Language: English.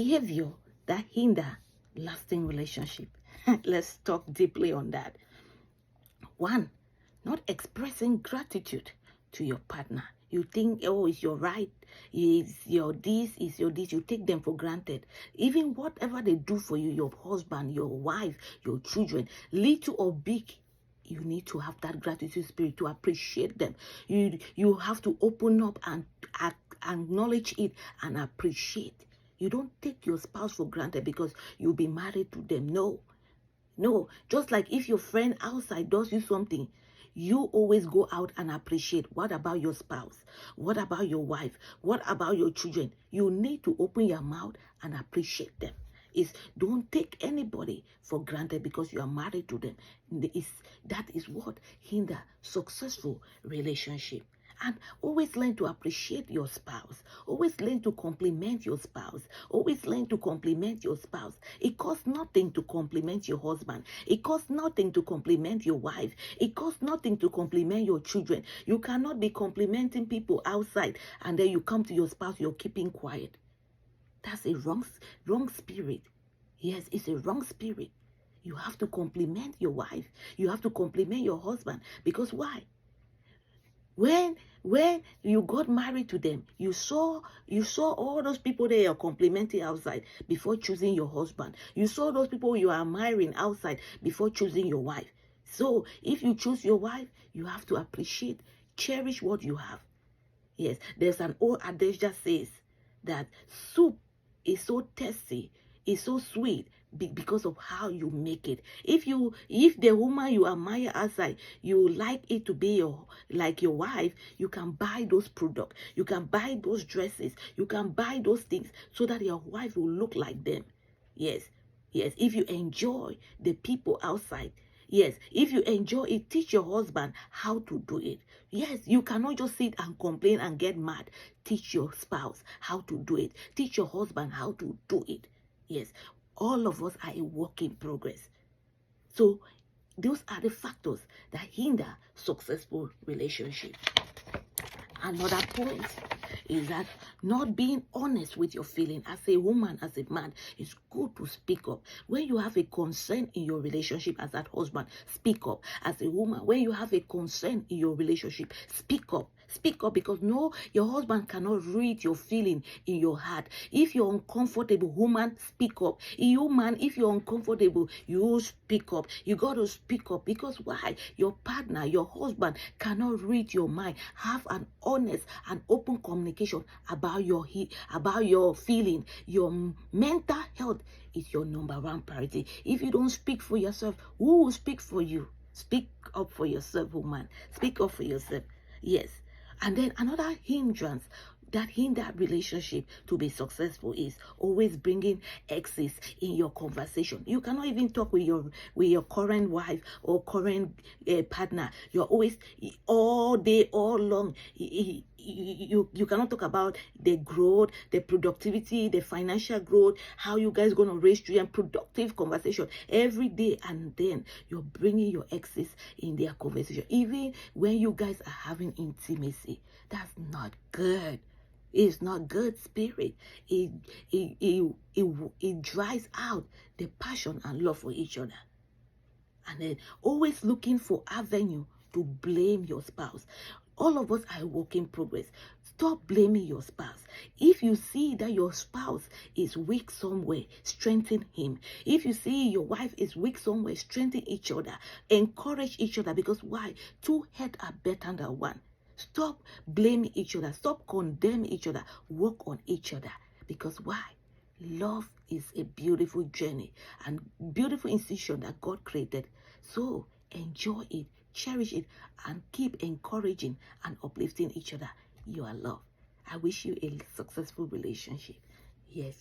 behavior that hinder lasting relationship. Let's talk deeply on that. 1, not expressing gratitude to your partner. You think, oh, it's your right, it's your this, it's your this. You take them for granted. Even whatever they do for you, your husband, your wife, your children, little or big, you need to have that gratitude spirit to appreciate them. You have to open up and acknowledge it and appreciate. You don't take your spouse for granted because you'll be married to them. No, just like if your friend outside does you something, you always go out and appreciate. What about your spouse? What about your wife? What about your children? You need to open your mouth and appreciate them. Don't take anybody for granted because you are married to them. That is what hinder successful relationship. And always learn to appreciate your spouse. Always learn to compliment your spouse. Always learn to compliment your spouse. It costs nothing to compliment your husband. It costs nothing to compliment your wife. It costs nothing to compliment your children. You cannot be complimenting people outside and then you come to your spouse, you're keeping quiet. That's a wrong spirit. Yes, it's a wrong spirit. You have to compliment your wife. You have to compliment your husband. Because why? When you got married to them, you saw all those people they are complimenting outside before choosing your husband. You saw those people you are admiring outside before choosing your wife. So if you choose your wife, you have to appreciate, cherish what you have. Yes, there's an old adage that says that soup is so tasty, is so sweet because of how you make it. If the woman you admire outside, you like it to be like your wife, you can buy those products, you can buy those dresses, you can buy those things so that your wife will look like them. Yes, if you enjoy the people outside, yes, if you enjoy it, teach your husband how to do it. Yes, you cannot just sit and complain and get mad. Teach your spouse how to do it. Teach your husband how to do it. Yes, all of us are a work in progress. So those are the factors that hinder successful relationship. Another point is that not being honest with your feeling. As a woman, as a man, it's good to speak up. When you have a concern in your relationship as that husband, speak up. As a woman, when you have a concern in your relationship, speak up. Speak up, because no, your husband cannot read your feeling in your heart. If you're uncomfortable, woman, speak up. You man, if you're uncomfortable, you speak up. You got to speak up, because why? Your partner, your husband cannot read your mind. Have an honest and open communication about your feeling. Your mental health is your #1 priority. If you don't speak for yourself, who will speak for you? Speak up for yourself, woman. Speak up for yourself. Yes. And then another hindrance that hinder relationship to be successful is always bringing exes in your conversation. You cannot even talk with your current wife or current partner. You're always all day, all long. You cannot talk about the growth, the productivity, the financial growth, how you guys going to raise children. Productive conversation every day, and then you're bringing your exes in their conversation, even when you guys are having intimacy. That's not good. It's not good spirit. It dries out the passion and love for each other. And then always looking for avenue to blame your spouse. All of us are a work in progress. Stop blaming your spouse. If you see that your spouse is weak somewhere, strengthen him. If you see your wife is weak somewhere, strengthen each other. Encourage each other, because why? 2 heads are better than 1. Stop blaming each other. Stop condemning each other. Work on each other. Because why? Love is a beautiful journey and beautiful institution that God created. So enjoy it, cherish it, and keep encouraging and uplifting each other. You are loved. I wish you a successful relationship. Yes.